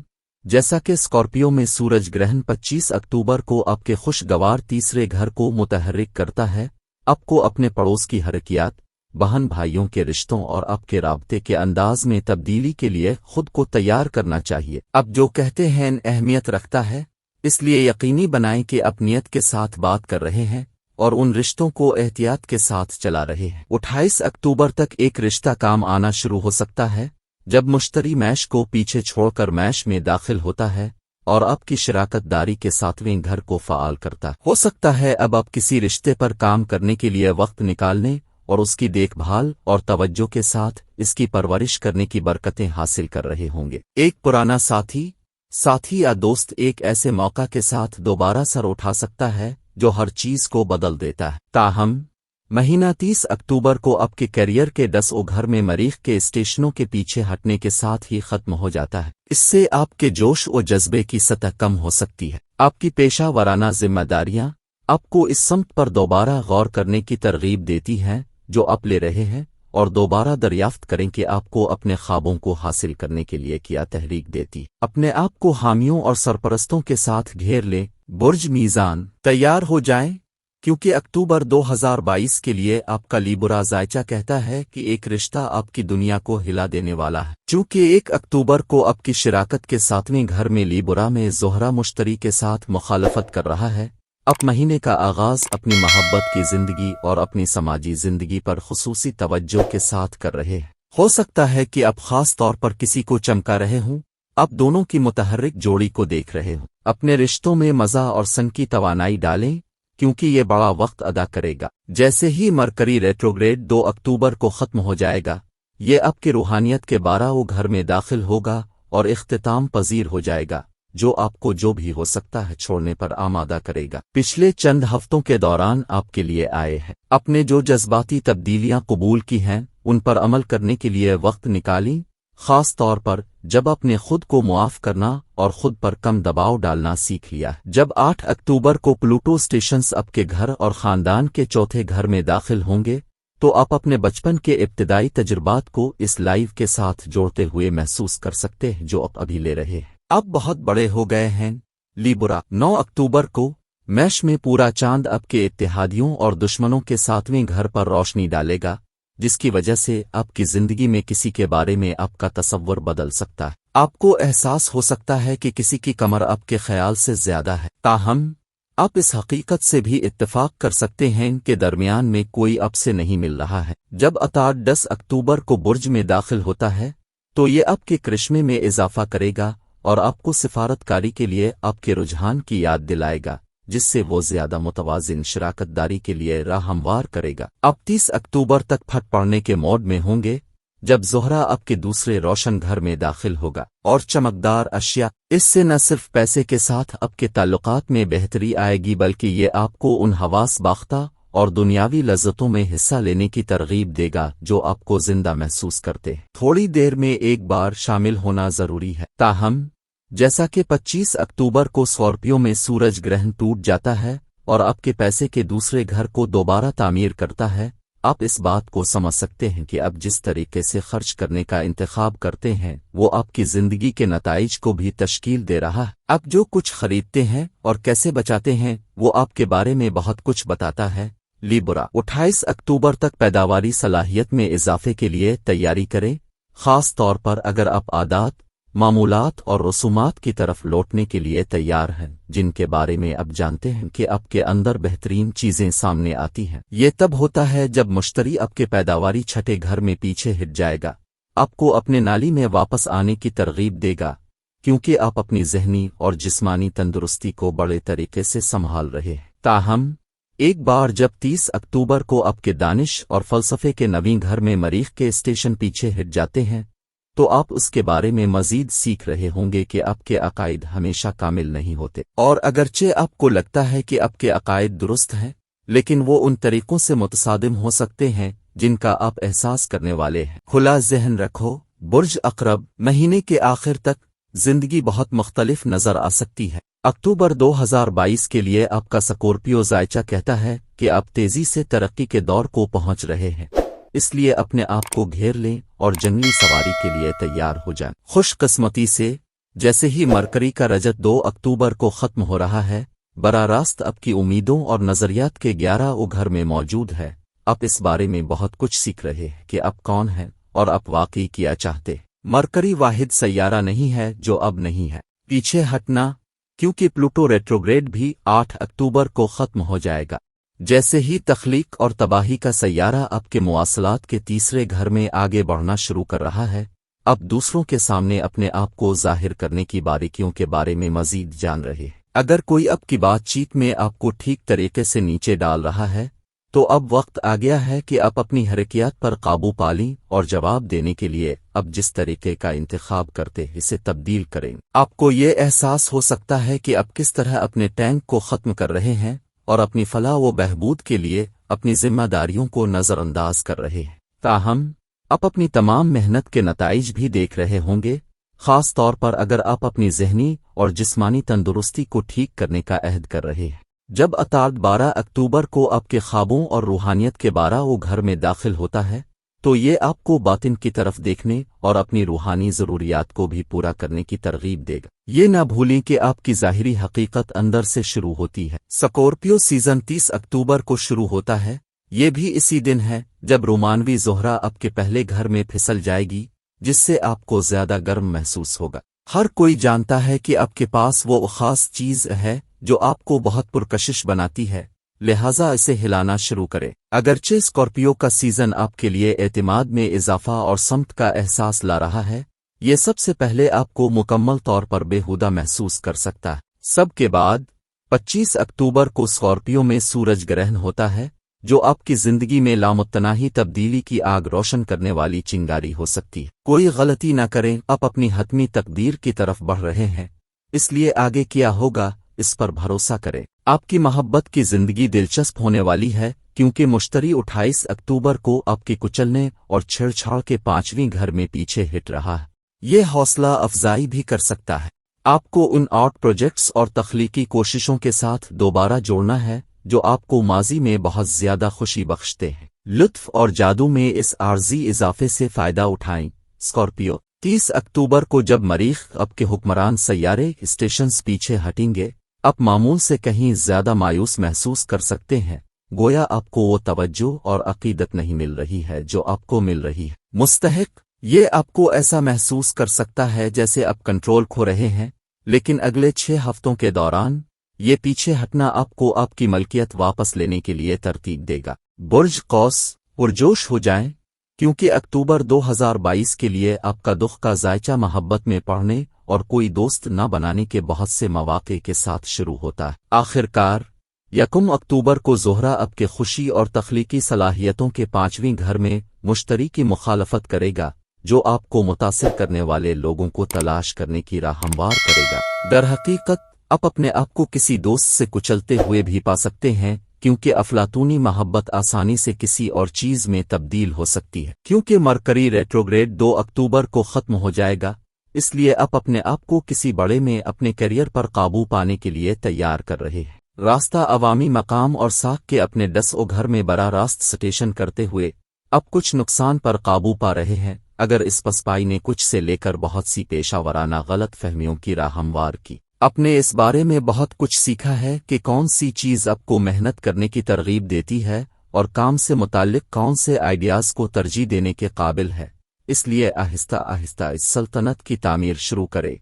Speaker 1: جیسا کہ اسکارپیو میں سورج گرہن 25 اکتوبر کو آپ کے خوشگوار تیسرے گھر کو متحرک کرتا ہے، آپ کو اپنے پڑوس کی حرکیات، بہن بھائیوں کے رشتوں اور آپ کے رابطے کے انداز میں تبدیلی کے لیے خود کو تیار کرنا چاہیے۔ آپ جو کہتے ہیں اہمیت رکھتا ہے، اس لیے یقینی بنائیں کہ آپ نیت کے ساتھ بات کر رہے ہیں اور ان رشتوں کو احتیاط کے ساتھ چلا رہے ہیں۔ 28 اکتوبر تک ایک رشتہ کام آنا شروع ہو سکتا ہے جب مشتری میش کو پیچھے چھوڑ کر میش میں داخل ہوتا ہے اور آپ کی شراکت داری کے 7ویں گھر کو فعال کرتا ہو سکتا ہے اب آپ کسی رشتے پر کام کرنے کے لیے وقت نکالنے اور اس کی دیکھ بھال اور توجہ کے ساتھ اس کی پرورش کرنے کی برکتیں حاصل کر رہے ہوں گے۔ ایک پرانا ساتھی یا دوست ایک ایسے موقع کے ساتھ دوبارہ سر اٹھا سکتا ہے جو ہر چیز کو بدل دیتا ہے۔ تاہم مہینہ 30 اکتوبر کو آپ کے کیریئر کے 10 گھر میں مریخ کے اسٹیشنوں کے پیچھے ہٹنے کے ساتھ ہی ختم ہو جاتا ہے۔ اس سے آپ کے جوش و جذبے کی سطح کم ہو سکتی ہے۔ آپ کی پیشہ ورانہ ذمہ داریاں آپ کو اس سمت پر دوبارہ غور کرنے کی ترغیب دیتی ہیں جو آپ لے رہے ہیں، اور دوبارہ دریافت کریں کہ آپ کو اپنے خوابوں کو حاصل کرنے کے لیے کیا تحریک دیتی۔ اپنے آپ کو حامیوں اور سرپرستوں کے ساتھ گھیر لیں۔ برج میزان، تیار ہو جائیں، کیونکہ اکتوبر 2022 کے لیے آپ کا لیبرا ذائچہ کہتا ہے کہ ایک رشتہ آپ کی دنیا کو ہلا دینے والا ہے۔ چونکہ 1 اکتوبر کو آپ کی شراکت کے 7ویں گھر میں لیبرا میں زہرہ مشتری کے ساتھ مخالفت کر رہا ہے، آپ مہینے کا آغاز اپنی محبت کی زندگی اور اپنی سماجی زندگی پر خصوصی توجہ کے ساتھ کر رہے ہیں۔ ہو سکتا ہے کہ آپ خاص طور پر کسی کو چمکا رہے ہوں، آپ دونوں کی متحرک جوڑی کو دیکھ رہے ہوں۔ اپنے رشتوں میں مزہ اور سن کی توانائی ڈالیں، کیونکہ یہ بڑا وقت ادا کرے گا۔ جیسے ہی مرکری ریٹروگریڈ 2 اکتوبر کو ختم ہو جائے گا، یہ آپ کی روحانیت کے 12ویں گھر میں داخل ہوگا اور اختتام پذیر ہو جائے گا، جو آپ کو جو بھی ہو سکتا ہے چھوڑنے پر آمادہ کرے گا۔ پچھلے چند ہفتوں کے دوران آپ کے لیے آئے ہیں، اپنے جو جذباتی تبدیلیاں قبول کی ہیں ان پر عمل کرنے کے لیے وقت نکالیں، خاص طور پر جب آپ نے خود کو معاف کرنا اور خود پر کم دباؤ ڈالنا سیکھ لیا۔ جب 8 اکتوبر کو پلوٹو اسٹیشنز آپ کے گھر اور خاندان کے 4تھے گھر میں داخل ہوں گے، تو آپ اپنے بچپن کے ابتدائی تجربات کو اس لائف کے ساتھ جوڑتے ہوئے محسوس کر سکتے ہیں جو آپ ابھی لے رہے ہیں۔ آپ بہت بڑے ہو گئے ہیں۔ لیبرا، 9 اکتوبر کو میش میں پورا چاند آپ کے اتحادیوں اور دشمنوں کے 7ویں گھر پر روشنی ڈالے گا، جس کی وجہ سے آپ کی زندگی میں کسی کے بارے میں آپ کا تصور بدل سکتا ہے۔ آپ کو احساس ہو سکتا ہے کہ کسی کی کمر آپ کے خیال سے زیادہ ہے، تاہم آپ اس حقیقت سے بھی اتفاق کر سکتے ہیں کہ درمیان میں کوئی آپ سے نہیں مل رہا ہے۔ جب عطارد 10 اکتوبر کو برج میں داخل ہوتا ہے تو یہ آپ کے کرشمے میں اضافہ کرے گا اور آپ کو سفارت کاری کے لیے آپ کے رجحان کی یاد دلائے گا، جس سے وہ زیادہ متوازن شراکت داری کے لیے راہ ہموار کرے گا۔ آپ 30 اکتوبر تک پھٹ پڑنے کے موڈ میں ہوں گے، جب زہرہ آپ کے دوسرے روشن گھر میں داخل ہوگا اور چمکدار اشیاء، اس سے نہ صرف پیسے کے ساتھ آپ کے تعلقات میں بہتری آئے گی بلکہ یہ آپ کو ان حواس باختہ اور دنیاوی لذتوں میں حصہ لینے کی ترغیب دے گا جو آپ کو زندہ محسوس کرتے ہیں۔ تھوڑی دیر میں ایک بار شامل ہونا ضروری ہے، تاہم جیسا کہ 25 اکتوبر کو سکورپیو میں سورج گرہن ٹوٹ جاتا ہے اور آپ کے پیسے کے دوسرے گھر کو دوبارہ تعمیر کرتا ہے، آپ اس بات کو سمجھ سکتے ہیں کہ اب جس طریقے سے خرچ کرنے کا انتخاب کرتے ہیں وہ آپ کی زندگی کے نتائج کو بھی تشکیل دے رہا ہے۔ آپ جو کچھ خریدتے ہیں اور کیسے بچاتے ہیں وہ آپ کے بارے میں بہت کچھ بتاتا ہے۔ لیبرا، 28 اکتوبر تک پیداواری صلاحیت میں اضافے کے لیے تیاری کریں، خاص طور پر اگر آپ عادات، معمولات اور رسومات کی طرف لوٹنے کے لیے تیار ہیں جن کے بارے میں اب جانتے ہیں کہ آپ کے اندر بہترین چیزیں سامنے آتی ہیں۔ یہ تب ہوتا ہے جب مشتری آپ کے پیداواری 6 گھر میں پیچھے ہٹ جائے گا، آپ کو اپنے نالی میں واپس آنے کی ترغیب دے گا، کیونکہ آپ اپنی ذہنی اور جسمانی تندرستی کو بڑے طریقے سے سنبھال رہے ہیں۔ تاہم ایک بار جب 30 اکتوبر کو آپ کے دانش اور فلسفے کے 9ویں گھر میں مریخ کے اسٹیشن پیچھے ہٹ جاتے ہیں تو آپ اس کے بارے میں مزید سیکھ رہے ہوں گے کہ آپ کے عقائد ہمیشہ کامل نہیں ہوتے، اور اگرچہ آپ کو لگتا ہے کہ آپ کے عقائد درست ہیں لیکن وہ ان طریقوں سے متصادم ہو سکتے ہیں جن کا آپ احساس کرنے والے ہیں۔ کھلا ذہن رکھو۔ برج عقرب، مہینے کے آخر تک زندگی بہت مختلف نظر آ سکتی ہے۔ اکتوبر 2022 کے لیے آپ کا سکورپیو ذائچہ کہتا ہے کہ آپ تیزی سے ترقی کے دور کو پہنچ رہے ہیں، اس لیے اپنے آپ کو گھیر لیں اور جنگلی سواری کے لیے تیار ہو جائیں۔ خوش قسمتی سے جیسے ہی مرکری کا رجت 2 اکتوبر کو ختم ہو رہا ہے، براہ راست آپ کی امیدوں اور نظریات کے 11 گھر میں موجود ہے۔ آپ اس بارے میں بہت کچھ سیکھ رہے ہیں کہ آپ کون ہیں اور آپ واقعی کیا چاہتے۔ مرکری واحد سیارہ نہیں ہے جو اب نہیں ہے۔ پیچھے ہٹنا، کیونکہ پلوٹو ریٹروگریڈ بھی 8 اکتوبر کو ختم ہو جائے گا۔ جیسے ہی تخلیق اور تباہی کا سیارہ آپ کے مواصلات کے 3 گھر میں آگے بڑھنا شروع کر رہا ہے، اب دوسروں کے سامنے اپنے آپ کو ظاہر کرنے کی باریکیوں کے بارے میں مزید جان رہے ہیں۔ اگر کوئی آپ کی بات چیت میں آپ کو ٹھیک طریقے سے نیچے ڈال رہا ہے تو اب وقت آ گیا ہے کہ آپ اپنی حرکیات پر قابو پالیں اور جواب دینے کے لیے اب جس طریقے کا انتخاب کرتے اسے تبدیل کریں۔ آپ کو یہ احساس ہو سکتا ہے کہ آپ کس طرح اپنے ٹینک کو ختم کر رہے ہیں اور اپنی فلاح و بہبود کے لیے اپنی ذمہ داریوں کو نظر انداز کر رہے ہیں۔ تاہم آپ اپنی تمام محنت کے نتائج بھی دیکھ رہے ہوں گے، خاص طور پر اگر آپ اپنی ذہنی اور جسمانی تندرستی کو ٹھیک کرنے کا عہد کر رہے ہیں۔ جب اطارد 12 اکتوبر کو آپ کے خوابوں اور روحانیت کے 12 گھر میں داخل ہوتا ہے تو یہ آپ کو باطن کی طرف دیکھنے اور اپنی روحانی ضروریات کو بھی پورا کرنے کی ترغیب دے گا۔ یہ نہ بھولیں کہ آپ کی ظاہری حقیقت اندر سے شروع ہوتی ہے۔ سکورپیو سیزن 30 اکتوبر کو شروع ہوتا ہے، یہ بھی اسی دن ہے جب رومانوی زہرہ آپ کے پہلے گھر میں پھسل جائے گی، جس سے آپ کو زیادہ گرم محسوس ہوگا۔ ہر کوئی جانتا ہے کہ آپ کے پاس وہ خاص چیز ہے جو آپ کو بہت پرکشش بناتی ہے، لہٰذا اسے ہلانا شروع کرے۔ اگرچہ اسکارپیو کا سیزن آپ کے لیے اعتماد میں اضافہ اور سمت کا احساس لا رہا ہے، یہ سب سے پہلے آپ کو مکمل طور پر بےہودہ محسوس کر سکتا ہے۔ سب کے بعد 25 اکتوبر کو اسکارپیو میں سورج گرہن ہوتا ہے، جو آپ کی زندگی میں لامتناہی تبدیلی کی آگ روشن کرنے والی چنگاری ہو سکتی ہے۔ کوئی غلطی نہ کریں، آپ اپنی حتمی تقدیر کی طرف بڑھ رہے ہیں، اس لیے آگے کیا ہوگا اس پر بھروسہ کریں۔ آپ کی محبت کی زندگی دلچسپ ہونے والی ہے، کیونکہ مشتری 28 اکتوبر کو آپ کے کچلنے اور چھیڑ چھاڑ کے 5ویں گھر میں پیچھے ہٹ رہا ہے۔ یہ حوصلہ افزائی بھی کر سکتا ہے۔ آپ کو ان آرٹ پروجیکٹس اور تخلیقی کوششوں کے ساتھ دوبارہ جوڑنا ہے جو آپ کو ماضی میں بہت زیادہ خوشی بخشتے ہیں۔ لطف اور جادو میں اس عارضی اضافے سے فائدہ اٹھائیں۔ اسکارپیو 30 اکتوبر کو جب مریخ آپ کے حکمران سیارے اسٹیشنز پیچھے ہٹیں گے، آپ معمول سے کہیں زیادہ مایوس محسوس کر سکتے ہیں، گویا آپ کو وہ توجہ اور عقیدت نہیں مل رہی ہے جو آپ کو مل رہی ہے۔ مستحق یہ آپ کو ایسا محسوس کر سکتا ہے جیسے آپ کنٹرول کھو رہے ہیں، لیکن اگلے 6 ہفتوں کے دوران یہ پیچھے ہٹنا آپ کو آپ کی ملکیت واپس لینے کے لیے ترتیب دے گا۔ برج قوس پرجوش ہو جائیں، کیونکہ اکتوبر 2022 کے لیے آپ کا دکھ کا ذائقہ محبت میں پڑھنے اور کوئی دوست نہ بنانے کے بہت سے مواقع کے ساتھ شروع ہوتا ہے۔ آخر کار 1 اکتوبر کو زہرہ آپ کے خوشی اور تخلیقی صلاحیتوں کے 5ویں گھر میں مشتری کی مخالفت کرے گا، جو آپ کو متاثر کرنے والے لوگوں کو تلاش کرنے کی راہ ہموار کرے گا۔ در حقیقت آپ اپنے آپ کو کسی دوست سے کچلتے ہوئے بھی پا سکتے ہیں، کیونکہ افلاطونی محبت آسانی سے کسی اور چیز میں تبدیل ہو سکتی ہے۔ کیونکہ مرکری ریٹروگریڈ 2 اکتوبر کو ختم ہو جائے گا، اس لیے آپ اپنے آپ کو کسی بڑے میں اپنے کیریئر پر قابو پانے کے لیے تیار کر رہے ہیں۔ راستہ عوامی مقام اور ساکھ کے اپنے گھر میں براہ راست سٹیشن کرتے ہوئے اب کچھ نقصان پر قابو پا رہے ہیں، اگر اس پسپائی نے کچھ سے لے کر بہت سی پیشہ ورانہ غلط فہمیوں کی راہ ہموار کی۔ آپ نے اس بارے میں بہت کچھ سیکھا ہے کہ کون سی چیز آپ کو محنت کرنے کی ترغیب دیتی ہے اور کام سے متعلق کون سے آئیڈیاز کو ترجیح دینے کے قابل ہے، اس لیے آہستہ آہستہ اس سلطنت کی تعمیر شروع کرے۔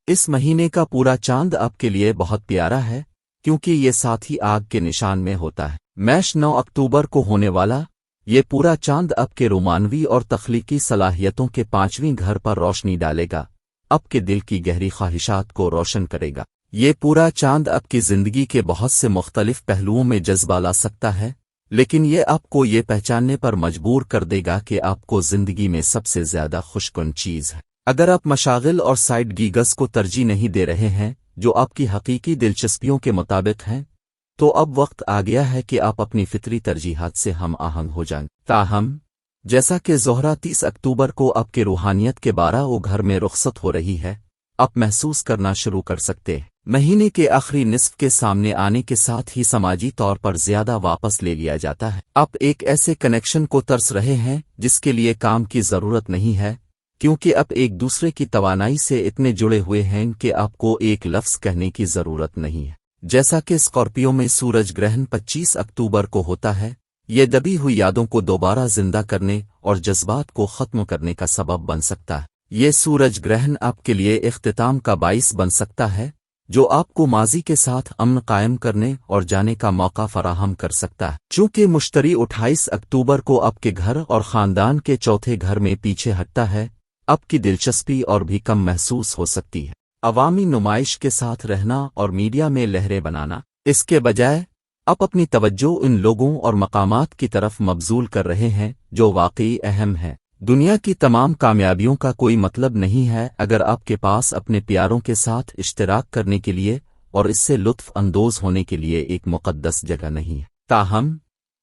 Speaker 1: اس مہینے کا پورا چاند آپ کے لیے بہت پیارا ہے، کیونکہ یہ ساتھ ہی آگ کے نشان میں ہوتا ہے۔ میش 9 اکتوبر کو ہونے والا یہ پورا چاند آپ کے رومانوی اور تخلیقی صلاحیتوں کے 5ویں گھر پر روشنی ڈالے گا، آپ کے دل کی گہری خواہشات کو روشن کرے گا۔ یہ پورا چاند آپ کی زندگی کے بہت سے مختلف پہلوؤں میں جذبہ لا سکتا ہے، لیکن یہ آپ کو یہ پہچاننے پر مجبور کر دے گا کہ آپ کو زندگی میں سب سے زیادہ خوشکن چیز ہے۔ اگر آپ مشاغل اور سائیڈ گیگز کو ترجیح نہیں دے رہے ہیں جو آپ کی حقیقی دلچسپیوں کے مطابق ہیں، تو اب وقت آ گیا ہے کہ آپ اپنی فطری ترجیحات سے ہم آہنگ ہو جائیں۔ تاہم جیسا کہ زہرہ 30 اکتوبر کو آپ کے روحانیت کے 12 گھر میں رخصت ہو رہی ہے، آپ محسوس کرنا شروع کر سکتے ہیں۔ مہینے کے آخری نصف کے سامنے آنے کے ساتھ ہی سماجی طور پر زیادہ واپس لے لیا جاتا ہے۔ آپ ایک ایسے کنیکشن کو ترس رہے ہیں جس کے لیے کام کی ضرورت نہیں ہے، کیونکہ آپ ایک دوسرے کی توانائی سے اتنے جڑے ہوئے ہیں کہ آپ کو ایک لفظ کہنے کی ضرورت نہیں ہے۔ جیسا کہ اسکارپیو میں سورج گرہن 25 اکتوبر کو ہوتا ہے، یہ دبی ہوئی یادوں کو دوبارہ زندہ کرنے اور جذبات کو ختم کرنے کا سبب بن سکتا ہے۔ یہ سورج گرہن آپ کے لیے اختتام کا باعث بن سکتا ہے، جو آپ کو ماضی کے ساتھ امن قائم کرنے اور جانے کا موقع فراہم کر سکتا ہے۔ چونکہ مشتری 28 اکتوبر کو آپ کے گھر اور خاندان کے 4تھے گھر میں پیچھے ہٹتا ہے، آپ کی دلچسپی اور بھی کم محسوس ہو سکتی ہے۔ عوامی نمائش کے ساتھ رہنا اور میڈیا میں لہریں بنانا، اس کے بجائے آپ اپنی توجہ ان لوگوں اور مقامات کی طرف مبذول کر رہے ہیں جو واقعی اہم ہیں۔ دنیا کی تمام کامیابیوں کا کوئی مطلب نہیں ہے اگر آپ کے پاس اپنے پیاروں کے ساتھ اشتراک کرنے کے لیے اور اس سے لطف اندوز ہونے کے لیے ایک مقدس جگہ نہیں ہے۔ تاہم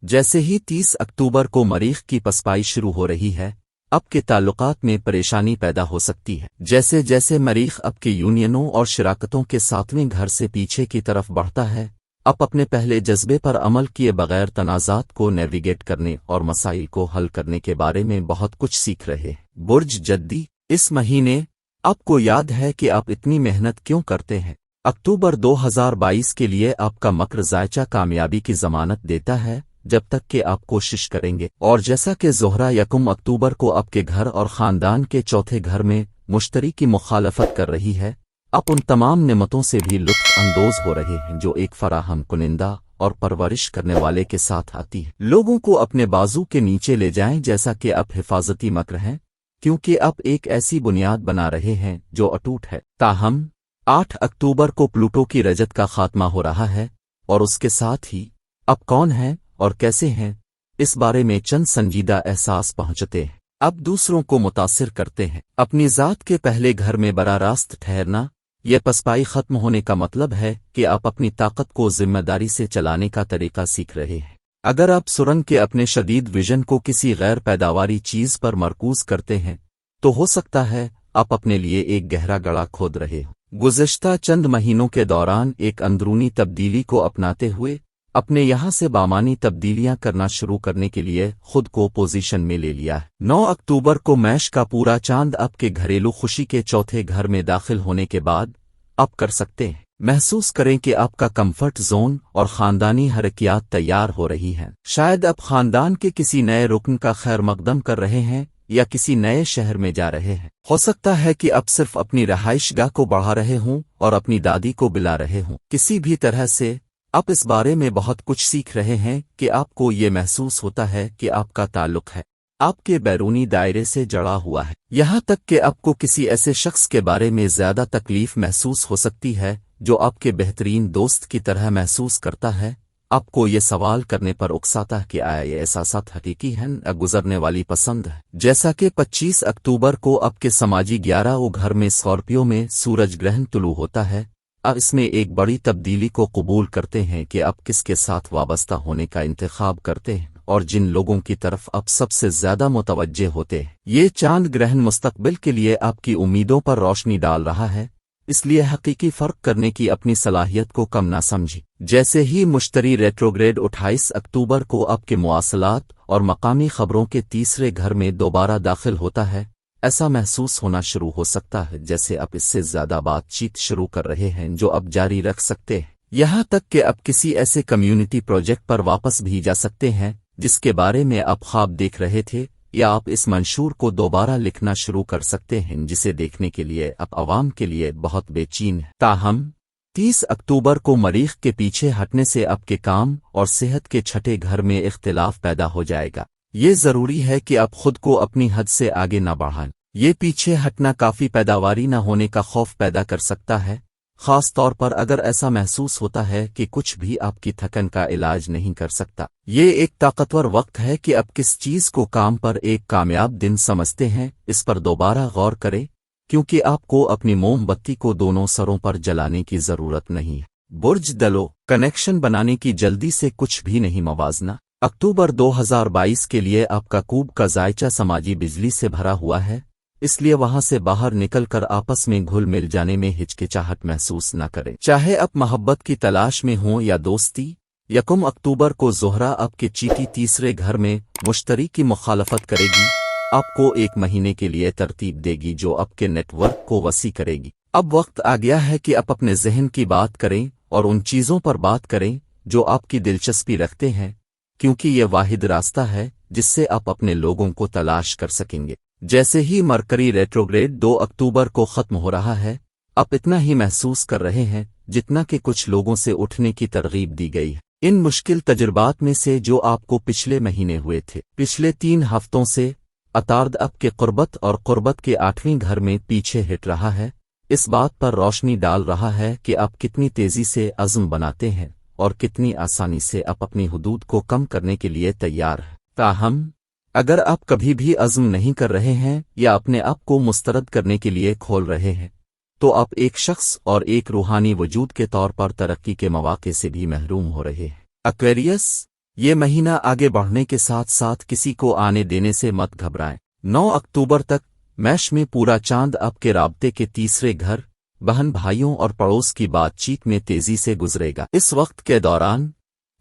Speaker 1: جیسے ہی 30 اکتوبر کو مریخ کی پسپائی شروع ہو رہی ہے، آپ کے تعلقات میں پریشانی پیدا ہو سکتی ہے۔ جیسے جیسے مریخ آپ کے یونینوں اور شراکتوں کے 7ویں گھر سے پیچھے کی طرف بڑھتا ہے، आप अपने पहले जज्बे पर अमल किए बगैर तनाज़ात को नेविगेट करने और मसाइल को हल करने के बारे में बहुत कुछ सीख रहे हैं। बुर्ज जद्दी, इस महीने आपको याद है कि आप इतनी मेहनत क्यों करते हैं। अक्टूबर 2022 के लिए आपका मकर ज़ायचा कामयाबी की ज़मानत देता है जब तक कि आप कोशिश करेंगे, और जैसा कि ज़ोहरा यकम अक्टूबर को आपके घर और ख़ानदान के चौथे घर में मुश्तरी की मुखालफत कर रही है, आप उन तमाम नेमतों से भी लुत्फ़ अंदोज़ हो रहे हैं जो एक फराहम कुनिंदा और परवरिश करने वाले के साथ आती है। लोगों को अपने बाजू के नीचे ले जाएं जैसा कि आप हिफाजती मकर हैं, क्योंकि आप एक ऐसी बुनियाद बना रहे हैं जो अटूट है। ताहम 8 अक्टूबर को प्लूटो की रजत का खात्मा हो रहा है, और उसके साथ ही आप कौन हैं और कैसे हैं इस बारे में चंद संजीदा एहसास पहुंचते हैं। अब दूसरों को मुतासिर करते हैं। अपनी ज़ात के पहले घर में बरा रास्त ठहरना, यह पसपाई खत्म होने का मतलब है कि आप अपनी ताकत को जिम्मेदारी से चलाने का तरीका सीख रहे हैं। अगर आप सुरंग के अपने शदीद विजन को किसी गैर पैदावारी चीज पर मरकूज करते हैं, तो हो सकता है आप अपने लिए एक गहरा गड़ा खोद रहे हो। गुज़िश्ता चंद महीनों के दौरान एक अंदरूनी तब्दीली को अपनाते हुए अपने यहाँ से बामानी तब्दीलियां करना शुरू करने के लिए खुद को पोजीशन में ले लिया है। 9 अक्टूबर को मैश का पूरा चांद आपके घरेलू खुशी के चौथे घर में दाखिल होने के बाद आप कर सकते हैं महसूस करें कि आपका कंफर्ट जोन और खानदानी हरकियात तैयार हो रही हैं। शायद आप खानदान के किसी नए रुकन का खैर मकदम कर रहे हैं या किसी नए शहर में जा रहे हैं। हो सकता है कि आप सिर्फ अपनी रहाइशगाह को बढ़ा रहे हों और अपनी दादी को बुला रहे हों। किसी भी तरह से आप इस बारे में बहुत कुछ सीख रहे हैं कि आपको ये महसूस होता है कि आपका ताल्लुक है आपके बैरूनी दायरे से जड़ा हुआ है। यहाँ तक कि आपको किसी ऐसे शख्स के बारे में ज्यादा तकलीफ महसूस हो सकती है जो आपके बेहतरीन दोस्त की तरह महसूस करता है। आपको ये सवाल करने पर उकसाता है कि आया ये एहसासात हकीकी हैं या गुजरने वाली पसंद है। जैसा कि 25 अक्टूबर को आपके समाजी 11 घर में स्कॉर्पियो में सूरज ग्रहण तुलू होता है, आप इसमें एक बड़ी तब्दीली को कबूल करते हैं कि आप किसके साथ वाबस्ता होने का इंतखाब करते हैं और जिन लोगों की तरफ आप सबसे ज्यादा मुतवज्जे होते हैं। ये चांद ग्रहण मुस्तकबिल के लिए आपकी उम्मीदों पर रोशनी डाल रहा है, इसलिए हकीकी फर्क करने की अपनी सलाहियत को कम ना समझी। जैसे ही मुश्तरी रेट्रोग्रेड 28 अक्टूबर को आपके मुआसलात और मकामी खबरों के तीसरे घर में दोबारा दाखिल होता है, ऐसा महसूस होना शुरू हो सकता है जैसे आप इससे ज्यादा बातचीत शुरू कर रहे हैं जो अब जारी रख सकते हैं। यहाँ तक कि आप किसी ऐसे कम्युनिटी प्रोजेक्ट पर वापस भी जा सकते हैं जिसके बारे में आप ख्वाब देख रहे थे, या आप इस मंशूर को दोबारा लिखना शुरू कर सकते हैं जिसे देखने के लिए आप आवाम के लिए बहुत बेचैन हैं। ताहम 30 अक्टूबर को मरीख के पीछे हटने से आपके काम और सेहत के छठे घर में इख्तिलाफ पैदा हो जाएगा। ये जरूरी है कि आप खुद को अपनी हद से आगे न बढ़ाएं। ये पीछे हटना काफी पैदावारी न होने का खौफ पैदा कर सकता है, खास तौर पर अगर ऐसा महसूस होता है कि कुछ भी आपकी थकन का इलाज नहीं कर सकता। ये एक ताकतवर वक्त है कि आप किस चीज को काम पर एक कामयाब दिन समझते हैं इस पर दोबारा गौर करें, क्योंकि आपको अपनी मोमबत्ती को दोनों सरों पर जलाने की जरूरत नहीं है। बुर्ज दलो, कनेक्शन बनाने की जल्दी से कुछ भी नहीं मवाजना। अक्टूबर 2022 के लिए आपका कूब का जायचा समाजी बिजली से भरा हुआ है, इसलिए वहां से बाहर निकलकर आपस में घुल मिल जाने में हिचकिचाहट महसूस न करें। चाहे आप मोहब्बत की तलाश में हों या दोस्ती। यकम अक्टूबर को ज़ोहरा आपके चीटी तीसरे घर में मुश्तरी की मुखालफत करेगी, आपको एक महीने के लिए तरतीब देगी जो आपके नेटवर्क को वसी करेगी। अब वक्त आ गया है कि आप अपने जहन की बात करें और उन चीजों पर बात करें जो आपकी दिलचस्पी रखते हैं, क्योंकि ये वाहिद रास्ता है जिससे आप अपने लोगों को तलाश कर सकेंगे। जैसे ही मरकरी रेट्रोग्रेड 2 अक्टूबर को खत्म हो रहा है, आप इतना ही महसूस कर रहे हैं जितना कि कुछ लोगों से उठने की तरगीब दी गई है। इन मुश्किल तजुर्बात में से जो आपको पिछले महीने हुए थे, पिछले 3 हफ्तों से अतार्द आपके कुर्बत और कुर्बत के 8वें घर में पीछे हट रहा है, इस बात पर रोशनी डाल रहा है कि आप कितनी तेजी से अज़्म बनाते हैं और कितनी आसानी से आप अपनी हुदूद को कम करने के लिए तैयार हैं। ताहम अगर आप कभी भी अज़्म नहीं कर रहे हैं या अपने आप को मुस्तरद करने के लिए खोल रहे हैं, तो आप एक शख्स और एक रूहानी वजूद के तौर पर तरक्की के मौके से भी महरूम हो रहे हैं। एक्वेरियस, ये महीना आगे बढ़ने के साथ साथ किसी को आने देने से मत घबराएं। 9 अक्टूबर तक मैश में पूरा चांद आपके राब्ते के तीसरे घर बहन भाइयों और पड़ोस की बातचीत में तेजी से गुजरेगा। इस वक्त के दौरान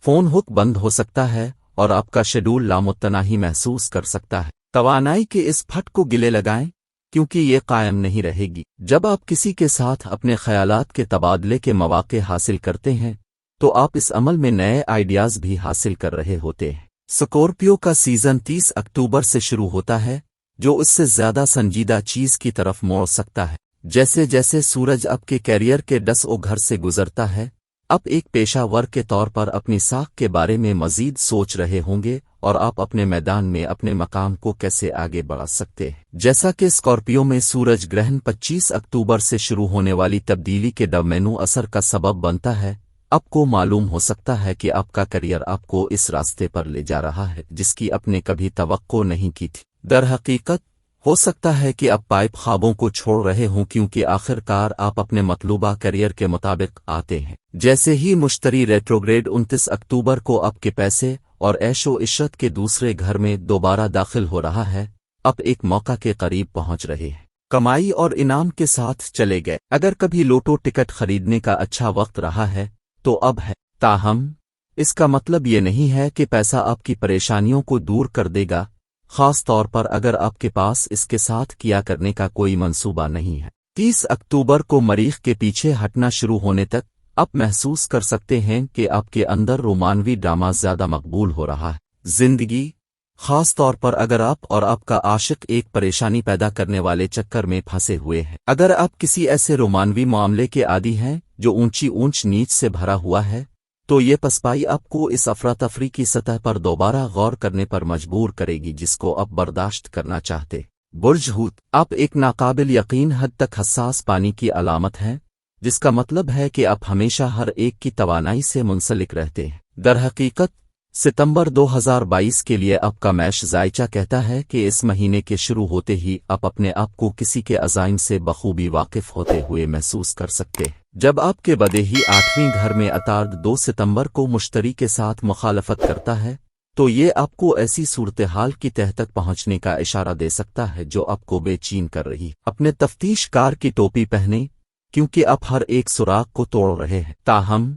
Speaker 1: फोन हुक बंद हो सकता है और आपका शेड्यूल लामुत्तनाही महसूस कर सकता है। तवानाई के इस फट को गिले लगाएं क्योंकि ये कायम नहीं रहेगी। जब आप किसी के साथ अपने ख्यालात के तबादले के मौके हासिल करते हैं तो आप इस अमल में नए आइडियाज भी हासिल कर रहे होते हैं। स्कॉर्पियो का सीजन 30 अक्टूबर से शुरू होता है, जो इससे ज्यादा संजीदा चीज की तरफ मोड़ सकता है। जैसे जैसे सूरज आपके कैरियर के डस ओ घर से गुजरता है, आप एक पेशावर के तौर पर अपनी साख के बारे में मजीद सोच रहे होंगे और आप अपने मैदान में अपने मकाम को कैसे आगे बढ़ा सकते हैं। जैसा कि स्कॉर्पियो में सूरज ग्रहण 25 अक्टूबर से शुरू होने वाली तब्दीली के डोमेनो असर का सबब बनता है, आपको मालूम हो सकता है कि आपका करियर आपको इस रास्ते पर ले जा रहा है जिसकी आपने कभी तवक्को नहीं की थी। दरहकीकत हो सकता है कि आप पाइप ख्वाबों को छोड़ रहे हों क्योंकि आखिरकार आप अपने मतलूबा करियर के मुताबिक आते हैं। जैसे ही मुश्तरी रेट्रोग्रेड 29 अक्टूबर को आपके पैसे और ऐशो इशरत के दूसरे घर में दोबारा दाखिल हो रहा है, आप एक मौका के करीब पहुंच रहे हैं। कमाई और इनाम के साथ चले गए। अगर कभी लोटो टिकट खरीदने का अच्छा वक्त रहा है तो अब है। ताहम इसका मतलब ये नहीं है कि पैसा आपकी परेशानियों को दूर कर देगा, खास तौर पर अगर आपके पास इसके साथ किया करने का कोई मंसूबा नहीं है। 30 अक्टूबर को मरीख के पीछे हटना शुरू होने तक आप महसूस कर सकते हैं कि आपके अंदर रोमानवी ड्रामा ज्यादा मकबूल हो रहा है। जिंदगी, खास तौर पर अगर आप और आपका आशिक एक परेशानी पैदा करने वाले चक्कर में फंसे हुए हैं। अगर आप किसी ऐसे रोमानवी मामले के आदी हैं जो ऊंच नीच से भरा हुआ है, तो ये पसपाई आपको इस अफरा तफरी की सतह पर दोबारा गौर करने पर मजबूर करेगी जिसको आप बर्दाश्त करना चाहते। बुर्ज हूत, आप एक नाकाबिल यकीन हद तक हसास पानी की अलामत हैं, जिसका मतलब है कि आप हमेशा हर एक की तवानाई से मुंसलिक रहते हैं। दरहकीकत सितंबर 2022 के लिए आपका मैश जायचा कहता है कि इस महीने के शुरू होते ही आप अपने आप को किसी के अज़ाइम से बखूबी वाकिफ होते हुए महसूस कर सकते हैं। जब आपके बदेही 8वें घर में अतार्द 2 सितंबर को मुश्तरी के साथ मुखालफत करता है, तो ये आपको ऐसी सूरत हाल की तह तक पहुंचने का इशारा दे सकता है जो आपको बेचैन कर रही। अपने तफ्तीश कार की टोपी पहने क्योंकि आप हर एक सुराग को तोड़ रहे हैं। ताहम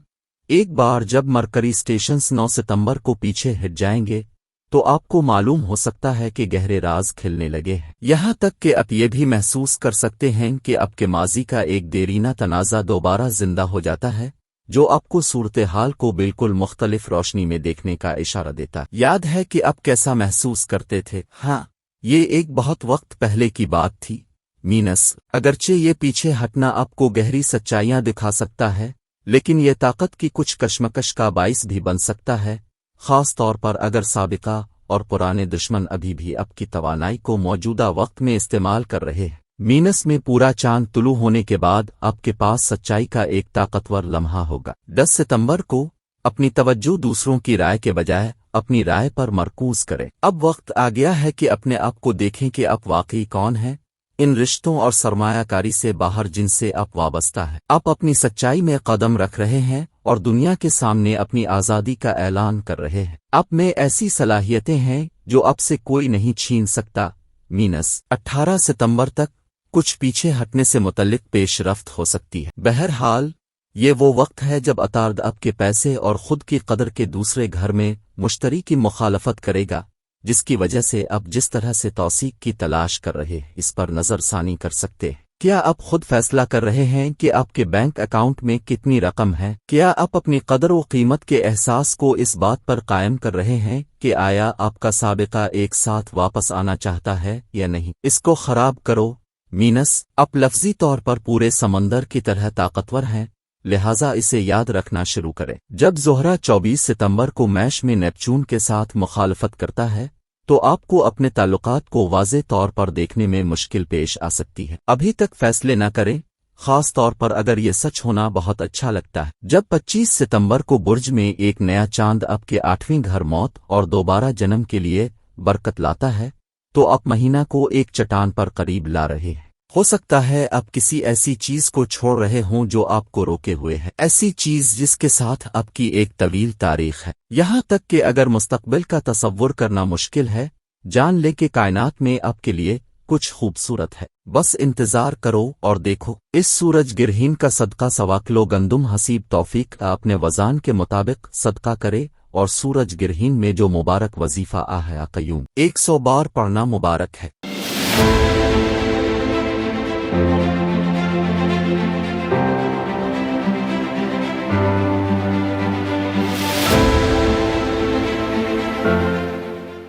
Speaker 1: एक बार जब मरकरी स्टेशंस 9 सितंबर को पीछे हट जाएंगे तो आपको मालूम हो सकता है कि गहरे राज खिलने लगे हैं। यहाँ तक कि आप ये भी महसूस कर सकते हैं कि आपके माजी का एक देरीना तनाज़ा दोबारा जिंदा हो जाता है, जो आपको सूरत हाल को बिल्कुल मुख्तलिफ रोशनी में देखने का इशारा देता है। याद है कि आप कैसा महसूस करते थे? हाँ, ये एक बहुत वक्त पहले की बात थी। मीनस, अगरचे ये पीछे हटना आपको गहरी सच्चाइयां दिखा सकता है, लेकिन ये ताकत की कुछ कशमकश का बाइस भी बन सकता है, खास तौर पर अगर साबिका और पुराने दुश्मन अभी भी आपकी तवानाई को मौजूदा वक्त में इस्तेमाल कर रहे हैं। मीनस में पूरा चांद तुलू होने के बाद आपके पास सच्चाई का एक ताकतवर लम्हा होगा। 10 सितंबर को अपनी तवज्जो दूसरों की राय के बजाय अपनी राय पर मरकूज करें। अब वक्त आ गया है कि अपने आप को देखें कि आप वाकई कौन हैं, इन रिश्तों और सरमायाकारी से बाहर जिनसे आप वाबस्ता है। आप अपनी सच्चाई में कदम रख रहे हैं और दुनिया के सामने अपनी आज़ादी का ऐलान कर रहे हैं। आप में ऐसी सलाहियतें हैं जो आपसे कोई नहीं छीन सकता। मीनस 18 सितंबर तक कुछ पीछे हटने से मुतल्लिक पेशरफ्त हो सकती है। बहरहाल ये वो वक्त है जब अतार्द आपके पैसे और खुद की कदर के दूसरे घर में मुश्तरी की मुखालफत करेगा, जिसकी वजह से आप जिस तरह से तौसीक की तलाश कर रहे हैं इस पर नजरसानी कर सकते हैं। क्या आप खुद फैसला कर रहे हैं कि आपके बैंक अकाउंट में कितनी रकम है? क्या आप अपनी कदर व कीमत के एहसास को इस बात पर कायम कर रहे हैं कि आया आपका साबिका एक साथ वापस आना चाहता है या नहीं? इसको खराब करो। मीनस, आप लफ्जी तौर पर पूरे समंदर की तरह ताकतवर हैं, लिहाजा इसे याद रखना शुरू करें। जब ज़ोहरा 24 सितंबर को मैश में नेपच्यून के साथ मुखालफत करता है तो आपको अपने ताल्लुकात को वाज़े तौर पर देखने में मुश्किल पेश आ सकती है। अभी तक फैसले न करें, खास तौर पर अगर ये सच होना बहुत अच्छा लगता है। जब 25 सितंबर को बुर्ज में एक नया चांद आपके 8वें घर मौत और दोबारा जन्म के लिए बरकत लाता है, तो आप महीना को एक चट्टान पर करीब ला रहे हैं। हो सकता है आप किसी ऐसी चीज को छोड़ रहे हों जो आपको रोके हुए है, ऐसी चीज जिसके साथ आपकी एक तवील तारीख है। यहाँ तक कि अगर मुस्तकबिल का तसव्वुर करना मुश्किल है, जान ले कि कायनात में आपके लिए कुछ खूबसूरत है। بس انتظار کرو اور دیکھو اس سورج گرہین کا صدقہ 1.25 کلو گندم حسیب توفیق اپنے وزان کے مطابق صدقہ کرے اور سورج گرہین میں جو مبارک وظیفہ آیا قیوم 100 بار پڑھنا مبارک ہے۔